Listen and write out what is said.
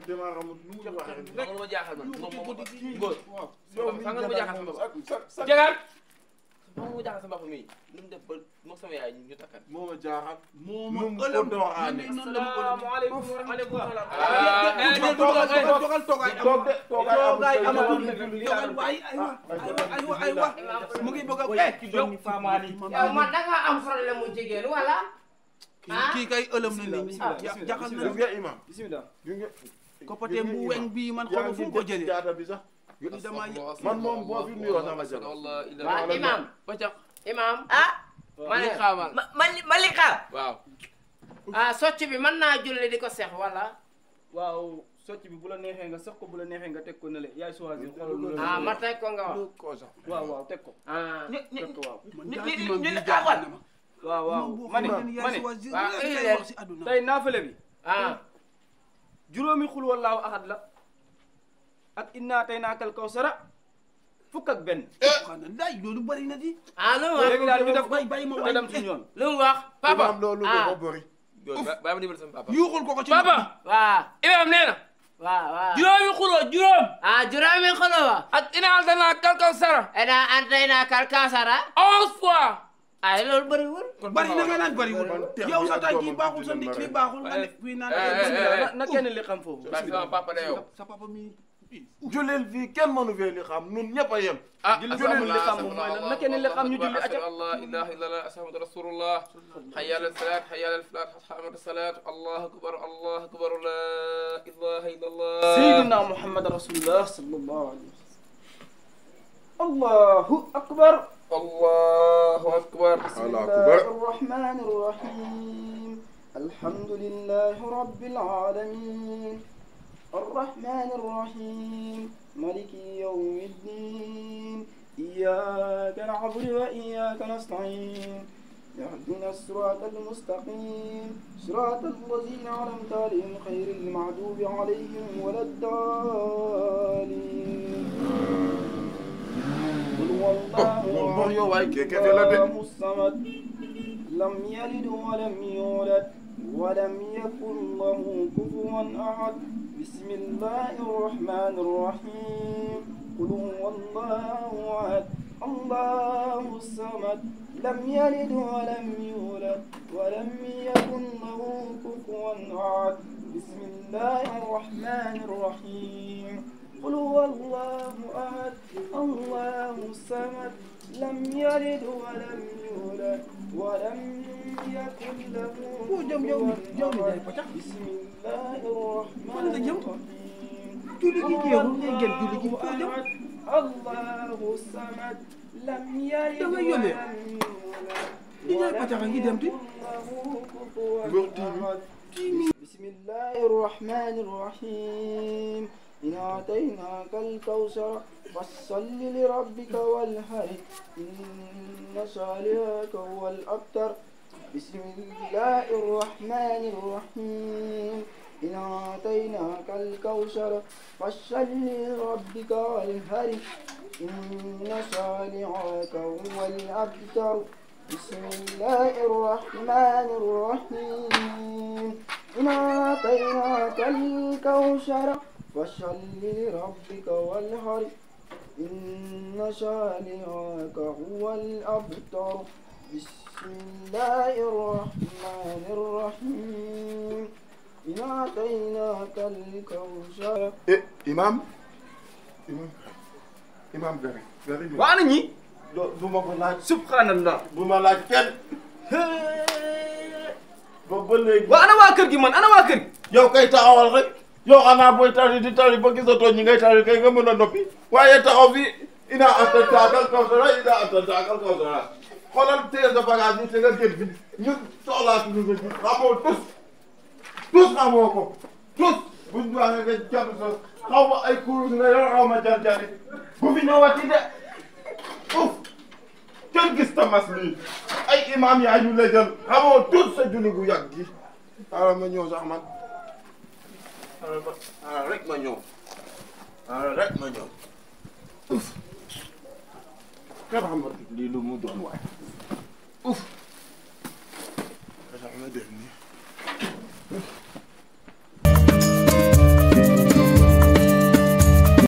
damaa xamul nu mu waxee rek ma jaaxal man moom góor yow fa nga ma jaaxal sama bopp sa jagaan fa nga ma jaaxal sama bopp mi lu mu def ba moom sama yaay ñu takkat moo ma jaaxal moo nu ma mu ko doxaane salaamaaleykum wa rahmatulah dogal toogaay amatul dogal waay aywa mu ngi bëgg a yow man da nga am problème mu jigéen wala kii kay ëlëm na ni jaxal na gis nga imam bismillah gis nga koppate bu weñ bii man xaw ma fu ko jëlee jaata bi sax man moom boo fi nuyoo sama jabar waaw imam imam man li xaamal ma li xaar waaw socc bi mën naa julli di ko seex wala waaw socc bi bu la neexee nga sax ko bu la neexee nga teg ko ne le yaay choisir xoolal ma teg ko nga wax waaw teg ko teg ko waaw waaw ma ne tey naafale bi juróomi xul wallaahu ahad la ak inna tey naakal kawsara fukk ak benn xanaa nday loolu bari na di lu mu wax léegi daal ñu def ko bàyyi ma te dem suñu yoon lu mu wax papa loolu dafa bëri bàyyi ma dimbali sama papa yuuxul ko ci papa waaw imam nee na waaw juróomi xuloo juróom juróomi xuloo wa ak ina altana kalkaw sara ena antayna kalkasara 11 fois ay loolu bëriwul bari na nga naan bariwul yow sa tànk yi baaxul sa nit li baaxul nga nekk fii naan na kenn li xam foofu sama papa de yow sa papa mi julil fii kenn mënu fee li xam nun ñëpp a yem julli li xam moom mooy lan na kenn li xam ñu julli aca Allah ilaha illallah ashamadu rasulullah hayya ala salat hayya ala falah hamad salat allahu akbar la ilaha illallah sayyidina muhammad rasulullah sallallahu alayhi wasallam allahu akbar الله أكبر بسم الله الرحمن الرحيم الحمد لله رب العالمين الرحمن الرحيم مالك يوم الدين إياك نعبد وإياك نستعين اهدنا الصراط المستقيم صراط الذين أنعمت عليهم غير المغضوب عليهم ولا الضالين الله الصمد لم يلد ولم يولد ولم يكن له كفوا أحد بسم الله الرحمن الرحيم قل هو الله أحد الله الصمد لم يلد ولم يولد ولم يكن له كفوا أحد بسم الله الرحمن الرحيم قل هو الله أحد الله الصمد لم يلد ولم يولد ولم يكن له كفوا أحد بسم الله الرحمن الرحيم الله الصمد لم يلد ولم يولد ولم يكن له كفوا أحد بسم الله الرحمن الرحيم إن أعطيناك الكوثر فصل لربك وانحر إن شانئك هو الأبتر بسم الله الرحمن الرحيم إن أعطيناك الكوثر فصل لربك وانحر إن شانئك هو الأبتر بسم الله الرحمن الرحيم إن أعطيناك الكوثر فصل لربك وانحر إن شانئك هو الأبتر بسم الله الرحمن الرحيم إن أعطيناك الكوثر imam gari waa na ñi du ma ko laaj subhanallah bu ma laaj kenn ba léegi waa ana waa kër gi man ana waa kër gi yow kay taxawal rek yow xanaa booy tari di tari ba gisatoo ñi ngay tari kay nga mën a noppi waaye taxaw fi ina attantaakal kawsara xoolal téye sa bagage bi te nga génn fi ñu soxlaatuñu nga gis xamoo tus xamoo ko tus buñ waxee nga jàpp sa xaw ma ay kurus nga yor xaw ma jar-jari bu fi ñëwaati de uf kenn gis tamas nii ay imam yaa ñu la jël xamoo tus sa julli gu yàgg gi xaaral ma ñëw sax man rek ma ñëw uf kenn xamul lii lu mu doon waay uf kenn xamul def nii